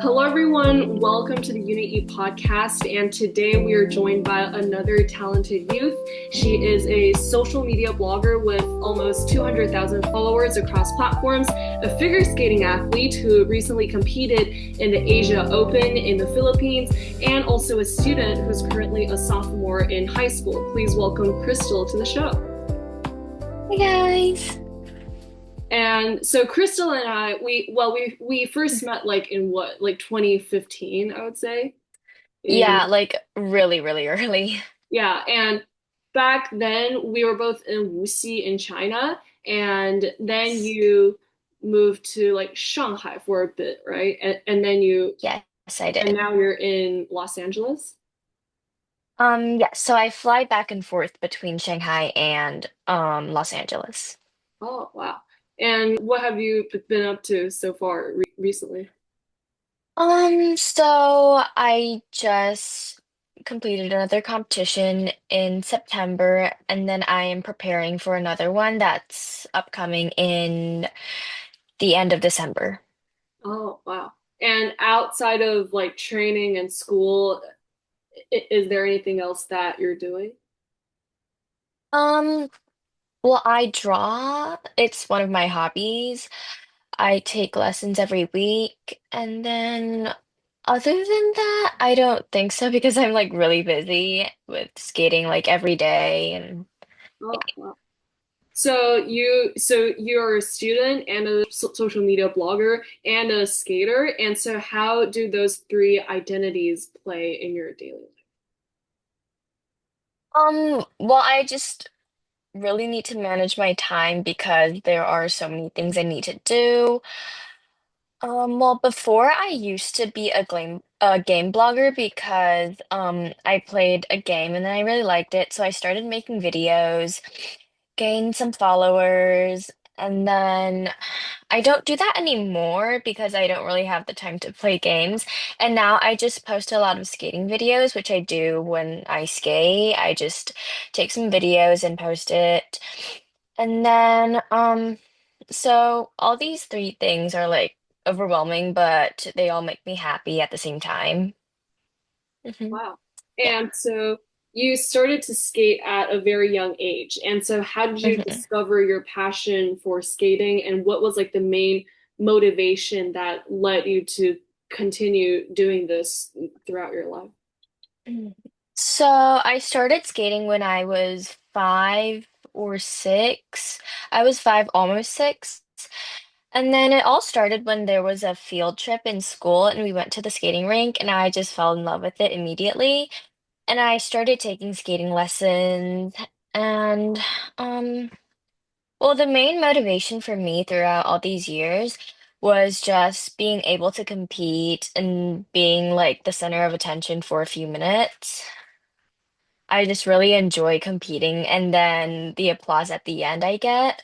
Hello, everyone. Welcome to the Unit E podcast. And today we are joined by another talented youth. She is a social media blogger with almost 200,000 followers across platforms, a figure skating athlete who recently competed in the Asia Open in the Philippines, and also a student who's currently a sophomore in high school. Please welcome Crystal to the show. Hey guys. And so Crystal and I, we first met like in what, like 2015, I would say. Yeah, In like really, really early. Yeah, and back then we were both in Wuxi in China, and then you moved to like Shanghai for a bit, right? Yes, I And did. now you're in Los Angeles. Yeah, so I fly back and forth between Shanghai and Los Angeles. Oh, wow. And what have you been up to so far recently? So I just completed another competition in September, and then I am preparing for another one that's upcoming in the end of December. Oh, wow. And outside of like training and school, is there anything else that you're doing? Um, well, I draw. It's one of my hobbies. I take lessons every week, and then other than that, I don't think so because I'm like really busy with skating like every day and Oh, wow. So you're a student and a social media blogger and a skater, and so how do those three identities play in your daily life? well, I just really need to manage my time because there are so many things I need to do. Well, before I used to be a game blogger because I played a game and then I really liked it, so I started making videos, gained some followers, and then I don't do that anymore because I don't really have the time to play games. And now I just post a lot of skating videos, which I do when I skate. I just take some videos and post it. And then so all these three things are like overwhelming, but they all make me happy at the same time. Hmm. Wow. Yeah. And so you started to skate at a very young age. And so how did you Hmm. discover your passion for skating, and what was like the main motivation that led you to continue doing this throughout your life? So I started skating when I was 5 or 6. I was five, almost six. And then it all started when there was a field trip in school and we went to the skating rink and I just fell in love with it immediately. And I started taking skating lessons and um well, the main motivation for me throughout all these years was just being able to compete and being like the center of attention for a few minutes. I just really enjoy competing and then the applause at the end I get.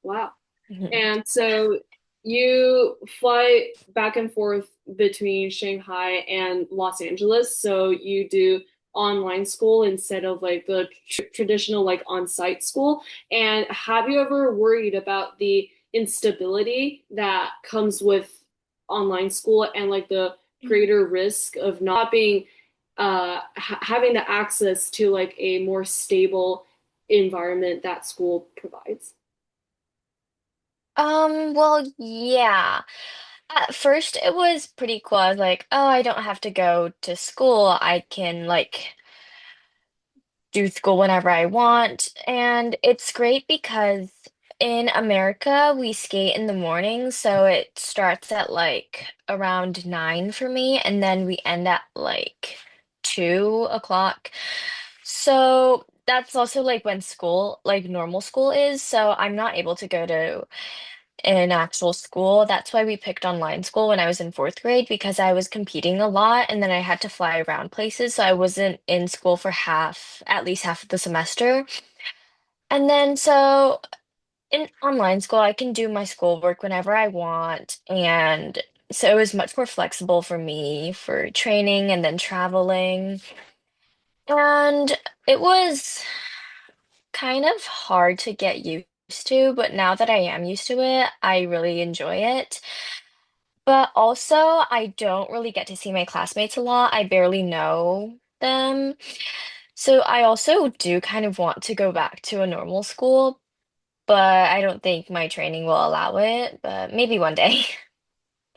Wow. Mhm. And so you fly back and forth between Shanghai and Los Angeles. So you do online school instead of like the traditional like on-site school. And have you ever worried about the instability that comes with online school and like the greater risk of not being having the access to like a more stable environment that school provides? Well, yeah. At first it was pretty cool. I was like, oh, I don't have to go to school. I can like do school whenever I want. And it's great because in America, we skate in the morning. So it starts at like around 9 for me, and then we end at like 2 o'clock. So that's also like when school, like normal school is. So I'm not able to go to an actual school. That's why we picked online school when I was in fourth grade because I was competing a lot and then I had to fly around places. So I wasn't in school for at least half of the semester. And then so in online school, I can do my schoolwork whenever I want. And so it was much more flexible for me for training and then traveling. And it was kind of hard to get used to, but now that I am used to it, I really enjoy it. But also, I don't really get to see my classmates a lot. I barely know them. So I also do kind of want to go back to a normal school, but I don't think my training will allow it, but maybe one day.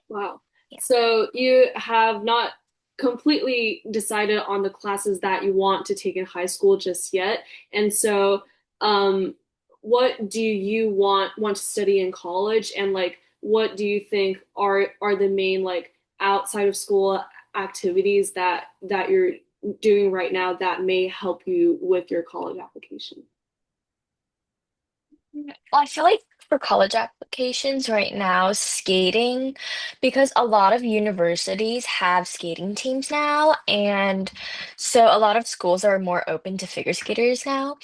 Wow. Yeah. So you have not completely decided on the classes that you want to take in high school just yet. And so, um, what do you want to study in college? And like, what do you think are the main like outside of school activities that you're doing right now that may help you with your college application? Well, I feel like for college applications right now, skating, because a lot of universities have skating teams now, and so a lot of schools are more open to figure skaters now.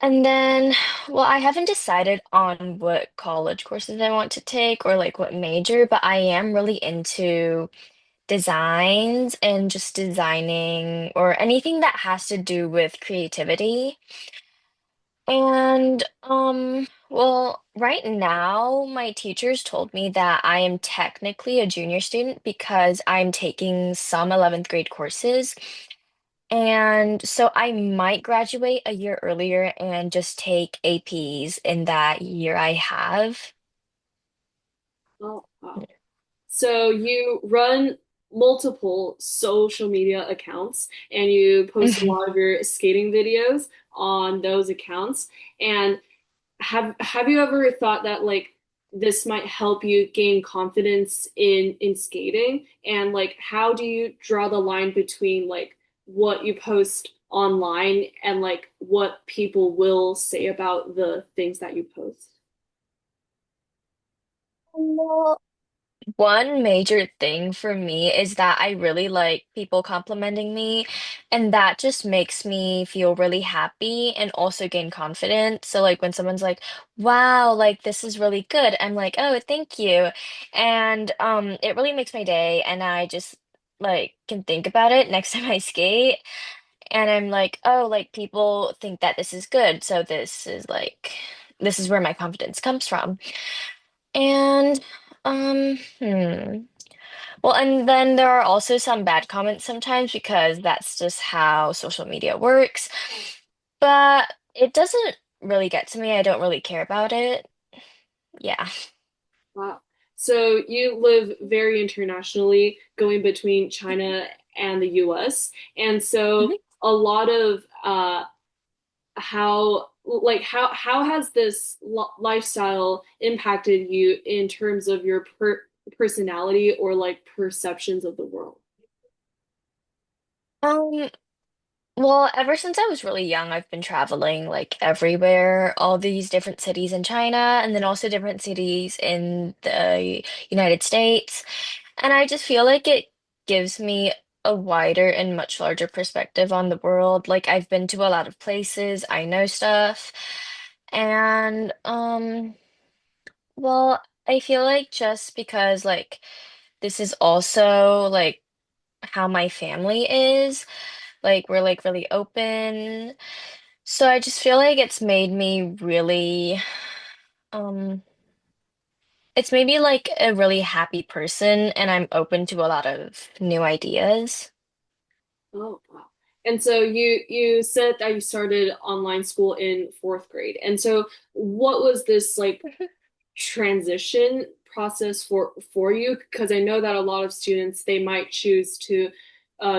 And then, well, I haven't decided on what college courses I want to take or like what major, but I am really into designs and just designing or anything that has to do with creativity. And well, right now my teachers told me that I am technically a junior student because I'm taking some 11th grade courses. And so I might graduate a year earlier and just take APs in that year I have. Oh, wow. So you run multiple social media accounts and you post a Mhm. lot of your skating videos on those accounts. And have you ever thought that like this might help you gain confidence in skating? And like how do you draw the line between like what you post online and like what people will say about the things that you post? Well, one major thing for me is that I really like people complimenting me, and that just makes me feel really happy and also gain confidence. So, like, when someone's like, wow, like, this is really good, I'm like, oh, thank you. And it really makes my day, and I just like can think about it next time I skate, and I'm like, oh, like, people think that this is good, so this is where my confidence comes from. And, well, and then there are also some bad comments sometimes because that's just how social media works. But it doesn't really get to me. I don't really care about it. Yeah. Wow. So you live very internationally, going between China and the US. And so Mhm. a lot of how has this lifestyle impacted you in terms of your personality or like perceptions of the world? Um, well, ever since I was really young, I've been traveling like everywhere, all these different cities in China, and then also different cities in the United States. And I just feel like it gives me a wider and much larger perspective on the world. Like I've been to a lot of places, I know stuff. And well, I feel like just because like this is also like how my family is, like we're like really open. So I just feel like um it's made me like a really happy person and I'm open to a lot of new ideas. Oh, wow. And so you said that you started online school in fourth grade. And so what was this like transition process for you? Because I know that a lot of students they might choose to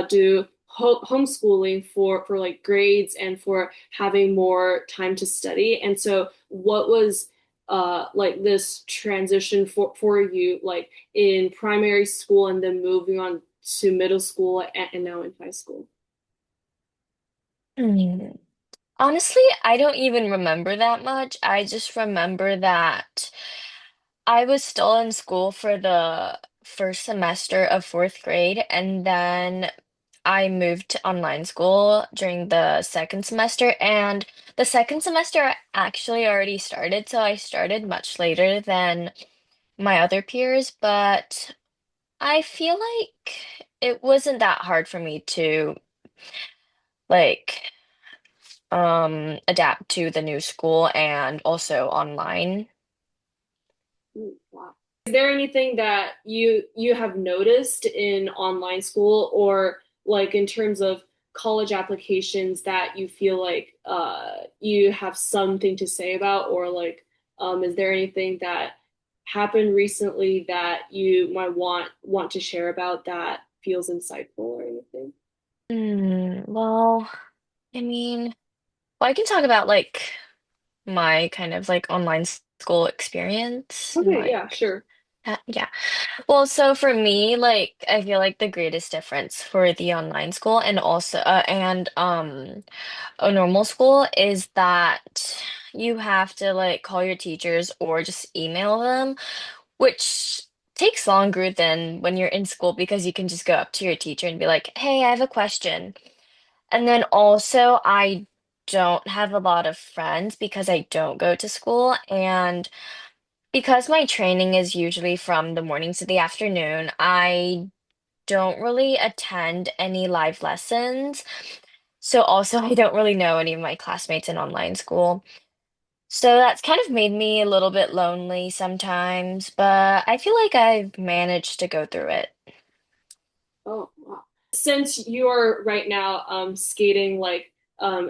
do homeschooling for like grades and for having more time to study. And so, what was like this transition for you, like in primary school and then moving on to middle school and now in high school? Hmm. Honestly, I don't even remember that much. I just remember that I was still in school for the first semester of fourth grade, and then I moved to online school during the second semester, and the second semester actually already started, so I started much later than my other peers, but I feel like it wasn't that hard for me to like adapt to the new school and also online. Ooh, wow. there anything that you have noticed in online school or like in terms of college applications that you feel like you have something to say about or like is there anything that happened recently that you might want to share about that feels insightful or anything? Well, I mean, well, I can talk about like my kind of like online school experience and Okay, yeah, like sure. yeah. Well, so for me, like I feel like the greatest difference for the online school and also and a normal school is that you have to like call your teachers or just email them, which takes longer than when you're in school because you can just go up to your teacher and be like, "Hey, I have a question." And then also, I don't have a lot of friends because I don't go to school. And because my training is usually from the morning to the afternoon, I don't really attend any live lessons. So also, I don't really know any of my classmates in online school. So that's kind of made me a little bit lonely sometimes, but I feel like I've managed to go through it. Oh, wow. Since you're right now skating like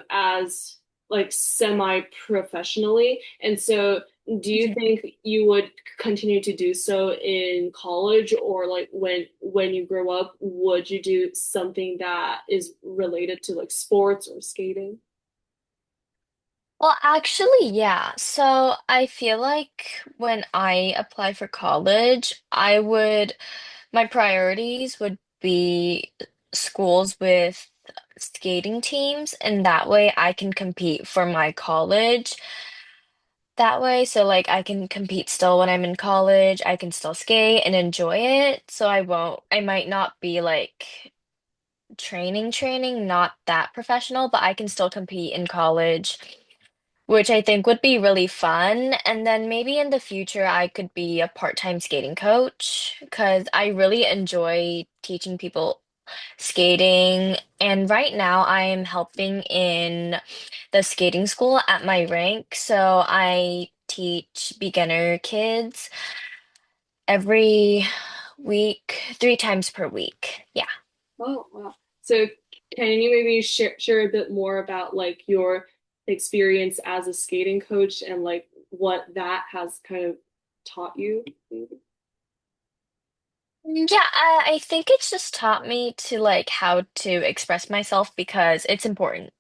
as like semi-professionally, and so do you think you would continue to do so in college or like when you grow up, would you do something that is related to like sports or skating? Well, actually, yeah. So I feel like when I apply for college, my priorities would be schools with skating teams, and that way I can compete for my college. That way, so like I can compete still when I'm in college, I can still skate and enjoy it. So I might not be like training, not that professional, but I can still compete in college which I think would be really fun. And then maybe in the future, I could be a part-time skating coach because I really enjoy teaching people skating. And right now, I am helping in the skating school at my rank. So I teach beginner kids every week, 3 times per week. Yeah. Oh, wow. So can you maybe share a bit more about like your experience as a skating coach and like what that has kind of taught you? Maybe? Yeah, I think it's just taught me to like how to express myself because it's important.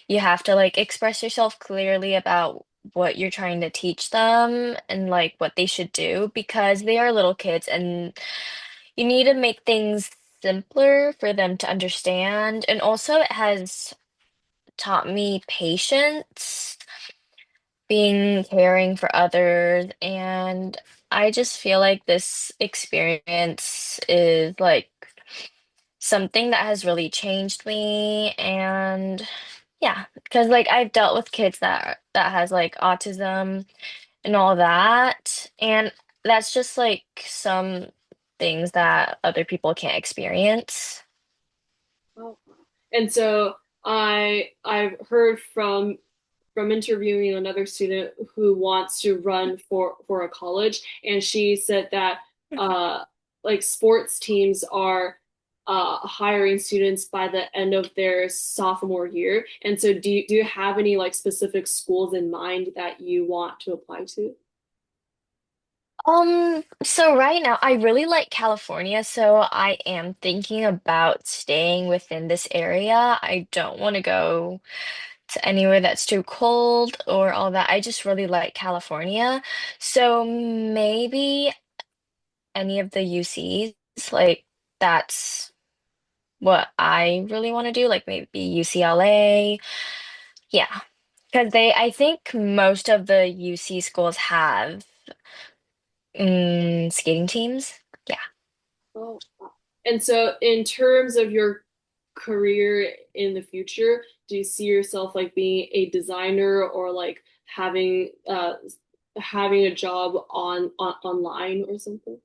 You have to like express yourself clearly about what you're trying to teach them and like what they should do because they are little kids and you need to make things simpler for them to understand. And also it has taught me patience, being caring for others, and I just feel like this experience is like something that has really changed me and yeah, because like I've dealt with kids that has like autism and all that, and that's just like some things that other people can't experience. Oh, wow. And so I've heard from interviewing another student who wants to run for a college, and she said that uh like sports teams are hiring students by the end of their sophomore year. And so do you have any like specific schools in mind that you want to apply to? So right now I really like California, so I am thinking about staying within this area. I don't want to go to anywhere that's too cold or all that. I just really like California. So maybe any of the UCs, like that's what I really want to do, like maybe UCLA. Yeah. Because I think most of the UC schools have skating teams. Yeah. Oh, wow. And so in terms of your career in the future, do you see yourself like being a designer or like having a job online or something?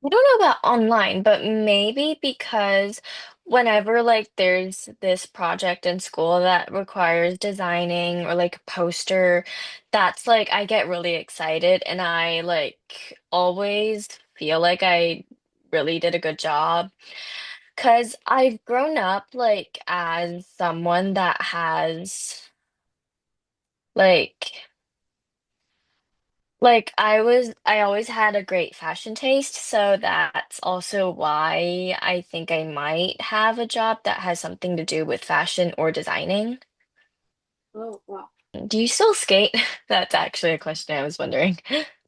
I don't know about online, but maybe because whenever like there's this project in school that requires designing or like a poster, that's like I get really excited and I like always feel like I really did a good job. 'Cause I've grown up like as someone that has like I always had a great fashion taste, so that's also why I think I might have a job that has something to do with fashion or designing. Oh, wow. Do you still skate? That's actually a question I was wondering.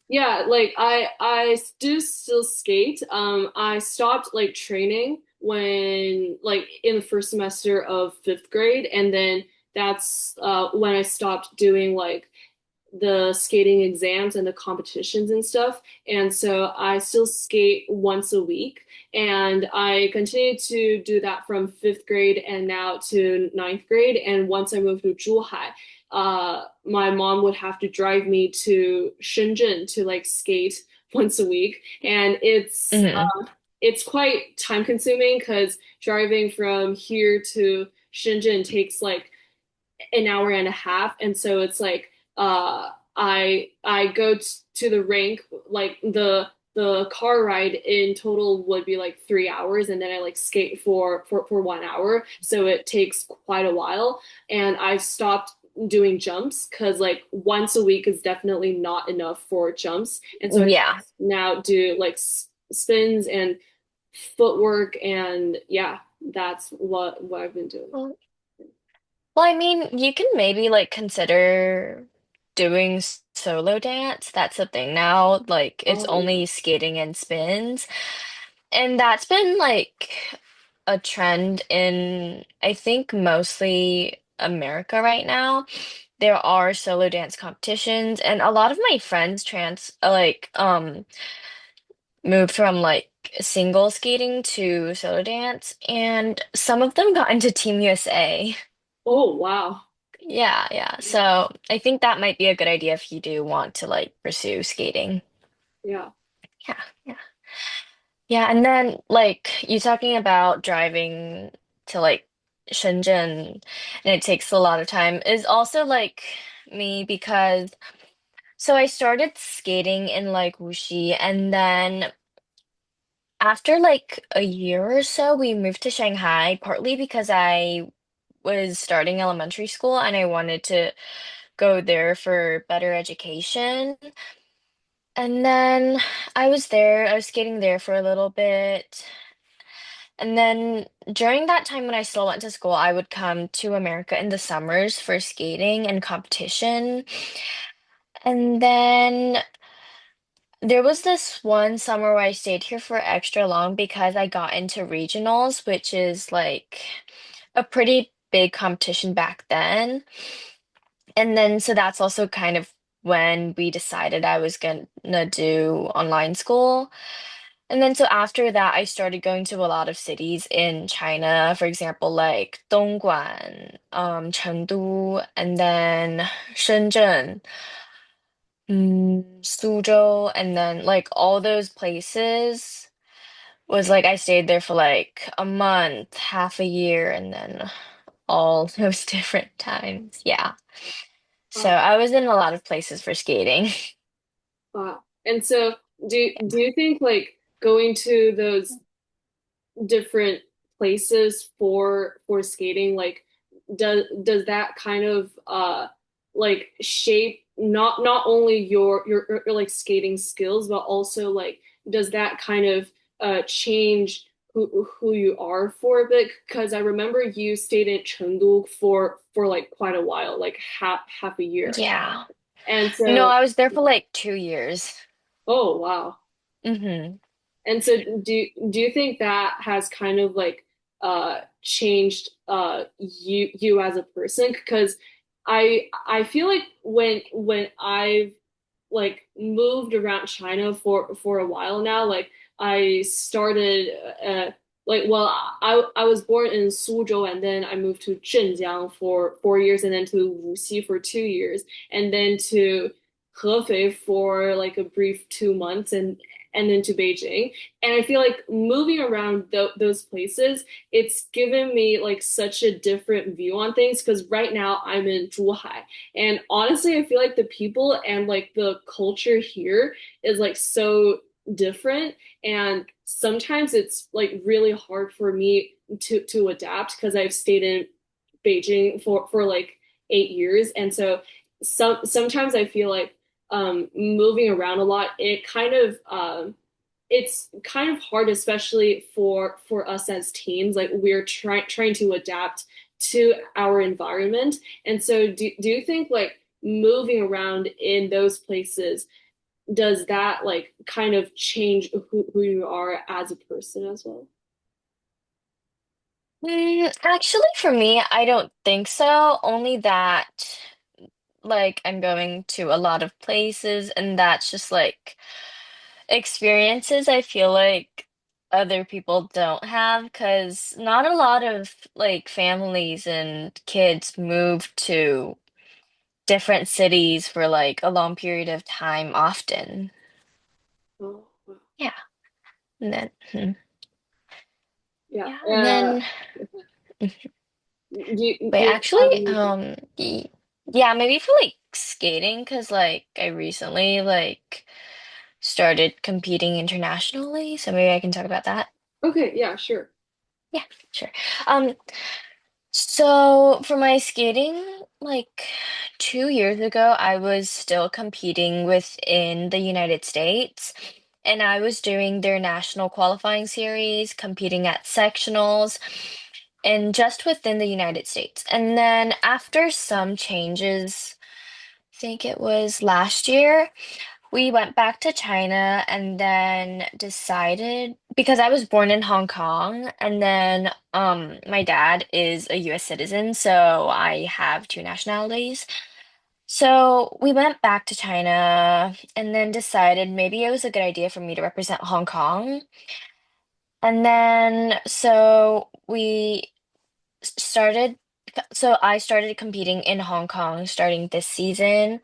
Yeah, like I do still skate. I stopped like training when like in the first semester of fifth grade, and then that's when I stopped doing like the skating exams and the competitions and stuff. And so I still skate once a week. And I continued to do that from fifth grade and now to ninth grade. And once I moved to Zhuhai, my mom would have to drive me to Shenzhen to like skate once a week. And Hmm. it's quite time consuming because driving from here to Shenzhen takes like an hour and a half, and so it's like I go to the rink like the car ride in total would be like 3 hours, and then I like skate for 1 hour, so it takes quite a while, and I've stopped doing jumps because like once a week is definitely not enough for jumps, and so I Yeah. now do like spins and footwork, and yeah, that's what I've been doing. Well, well, I mean, you can maybe like consider doing solo dance. That's the thing now. Like it's Oh yeah. only skating and spins. And that's been like a trend in, I think, mostly America right now. There are solo dance competitions, and a lot of my friends moved from like single skating to solo dance, and some of them got into Team USA. Oh wow. Yeah, yeah. So I think that might be a good idea if you do want to like pursue skating. Yeah. Yeah, yeah. Yeah, and then like you talking about driving to like Shenzhen and it takes a lot of time is also like me because so I started skating in like Wuxi and then after like a year or so we moved to Shanghai partly because I was starting elementary school and I wanted to go there for better education. And then I was skating there for a little bit. And then during that time when I still went to school, I would come to America in the summers for skating and competition. And then there was this one summer where I stayed here for extra long because I got into regionals, which is like a pretty big competition back then. And then so that's also kind of when we decided I was gonna do online school. And then so after that, I started going to a lot of cities in China, for example, like Dongguan, Chengdu, and then Shenzhen, Suzhou, and then like all those places was like I stayed there for like a month, half a year, and then all those different times. Yeah. So Wow. I was in a lot of places for skating. Wow. And so do you think like going to those different places for skating like does that kind of like shape not only your like skating skills but also like does that kind of change who you are for a bit? Because I remember you stayed in Chengdu for like quite a while, like half a year. Yeah. And No, so, I was there for like 2 years. oh wow. Hmm. And so do you think that has kind of like changed you as a person? Because I feel like when I've like moved around China for a while now, like I started like well I was born in Suzhou, and then I moved to Zhenjiang for 4 years, and then to Wuxi for 2 years, and then to Hefei for like a brief 2 months, and then to Beijing. And I feel like moving around those places, it's given me like such a different view on things because right now I'm in Zhuhai. And honestly, I feel like the people and like the culture here is like so different. And sometimes it's like really hard for me to adapt because I've stayed in Beijing for like 8 years. And so sometimes I feel like moving around a lot, it's kind of hard, especially for us as teens. Like we're trying to adapt to our environment. And so do you think like moving around in those places, does that like kind of change who you are as a person as well? Actually, for me, I don't think so. Only that, like, I'm going to a lot of places, and that's just like experiences I feel like other people don't have, because not a lot of like families and kids move to different cities for like a long period of time often. Oh, wow. Yeah. And then, Yeah. yeah, and then. Do Wait, you actually, have any? yeah, maybe for like skating, because like I recently like started competing internationally, so maybe I can talk about that. Okay, yeah, sure. Yeah, sure. Um, so for my skating, like 2 years ago, I was still competing within the United States, and I was doing their national qualifying series, competing at sectionals, and just within the United States. And then after some changes, I think it was last year, we went back to China and then decided because I was born in Hong Kong and then my dad is a US citizen, so I have two nationalities. So we went back to China and then decided maybe it was a good idea for me to represent Hong Kong. And then so we started so I started competing in Hong Kong starting this season.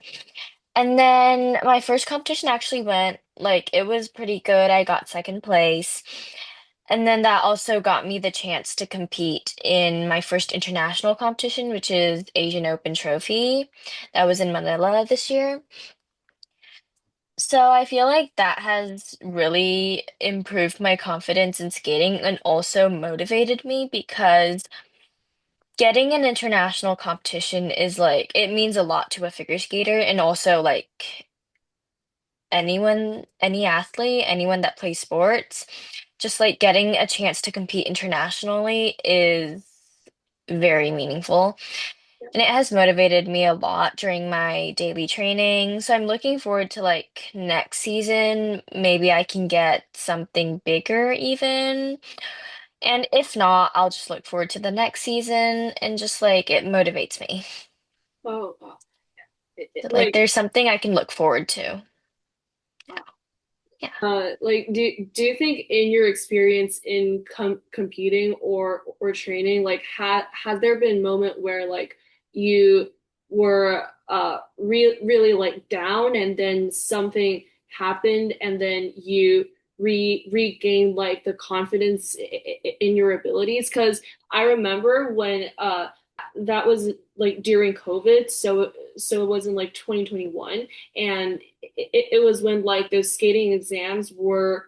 And then my first competition actually went like it was pretty good. I got second place. And then that also got me the chance to compete in my first international competition, which is Asian Open Trophy. That was in Manila this year. So I feel like that has really improved my confidence in skating and also motivated me because getting an international competition is like it means a lot to a figure skater and also like anyone, any athlete, anyone that plays sports, just like getting a chance to compete internationally is very meaningful. And it has motivated me a lot during my daily training. So I'm looking forward to like next season. Maybe I can get something bigger even. And if not, I'll just look forward to the next season and just like it motivates me. Oh, wow. So, like Like, there's something I can look forward to. wow. Yeah. Like, do you think in your experience in competing or training, like, has there been a moment where like you were really like down and then something happened and then you regained like the confidence in your abilities? Because I remember when that was like during COVID, so it was in like 2021, and it was when like those skating exams were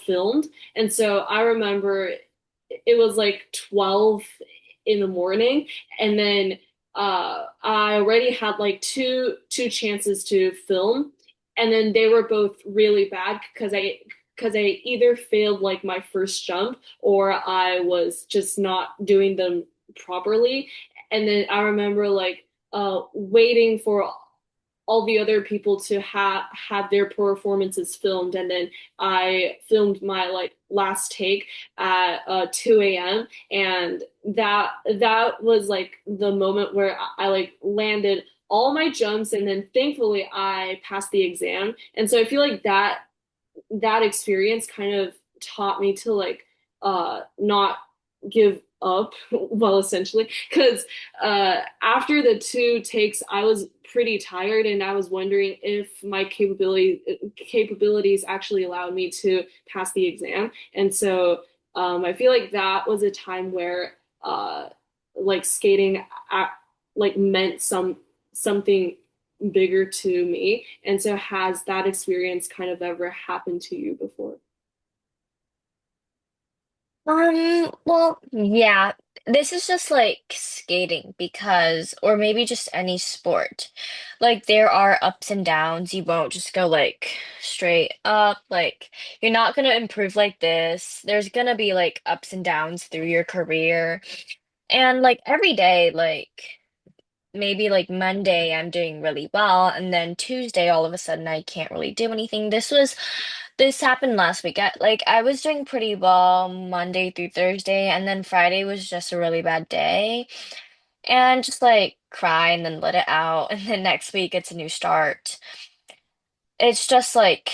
filmed. And so I remember it was like 12 in the morning, and then I already had like two chances to film, and then they were both really bad because I either failed like my first jump or I was just not doing them properly. And then I remember like waiting for all the other people to have their performances filmed, and then I filmed my like last take at 2 a.m. and that was like the moment where I like landed all my jumps, and then thankfully I passed the exam. And so I feel like that experience kind of taught me to like not give up, well, essentially, because after the two takes, I was pretty tired, and I was wondering if my capabilities actually allowed me to pass the exam. And so I feel like that was a time where like skating like meant something bigger to me. And so has that experience kind of ever happened to you before? Well, yeah, this is just like skating because, or maybe just any sport. Like there are ups and downs. You won't just go like straight up. Like you're not gonna improve like this. There's gonna be like ups and downs through your career. And like every day, like maybe like Monday I'm doing really well, and then Tuesday all of a sudden I can't really do anything. This happened last week. I was doing pretty well Monday through Thursday, and then Friday was just a really bad day. And just like cry and then let it out, and then next week it's a new start. It's just like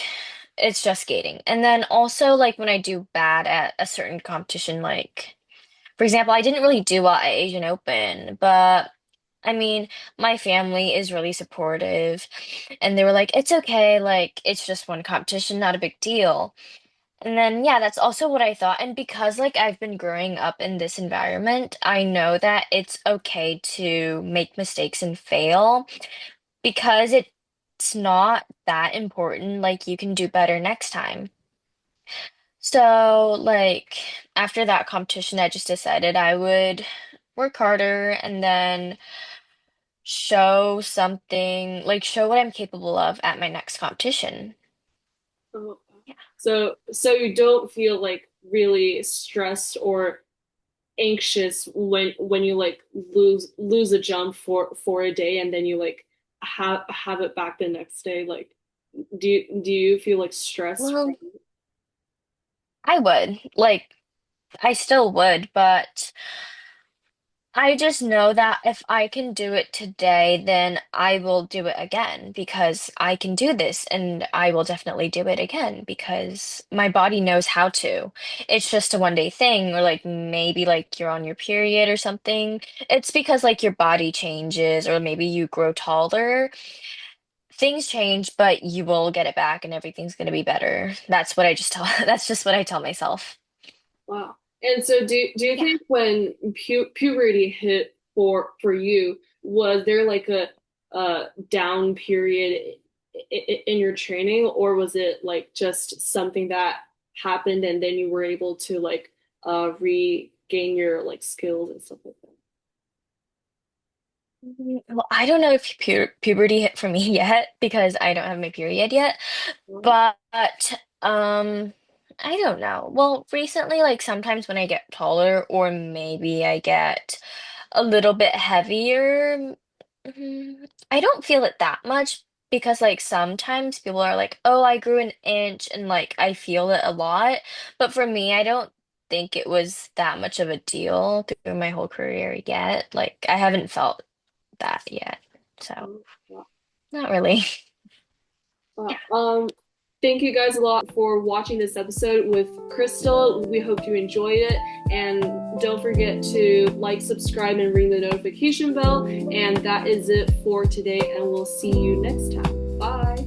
it's just skating. And then also like when I do bad at a certain competition, like for example, I didn't really do well at Asian Open, but I mean, my family is really supportive, and they were like, it's okay, like, it's just one competition, not a big deal. And then, yeah, that's also what I thought. And because, like, I've been growing up in this environment, I know that it's okay to make mistakes and fail because it's not that important. Like, you can do better next time. So, like, after that competition, I just decided I would work harder and then show something, like show what I'm capable of at my next competition. Oh, Yeah. so you don't feel like really stressed or anxious when you like lose a jump for a day and then you like have it back the next day. Like, do you feel like stress from? Well, I would. Like, I still would, but I just know that if I can do it today, then I will do it again because I can do this and I will definitely do it again because my body knows how to. It's just a one day thing, or like maybe like you're on your period or something. It's because like your body changes, or maybe you grow taller. Things change, but you will get it back and everything's going to be better. That's what I just tell, that's just what I tell myself. Wow. And so do you Yeah. think when puberty hit for you, was there like a down period in your training, or was it like just something that happened and then you were able to like regain your like skills and stuff like Well, I don't know if puberty hit for me yet because I don't have my period yet, that? but um I don't know. Well, recently like sometimes when I get taller or maybe I get a little bit heavier, I don't feel it that much because like sometimes people are like, "Oh, I grew an inch," and like I feel it a lot, but for me, I don't think it was that much of a deal through my whole career yet. Like I haven't felt that yet. So, Wow. not really. Yeah. Wow. Thank you guys a lot for watching this episode with Crystal. We hope you enjoyed it. And don't forget to like, subscribe, and ring the notification bell. And that is it for today. And we'll see you next time. Bye.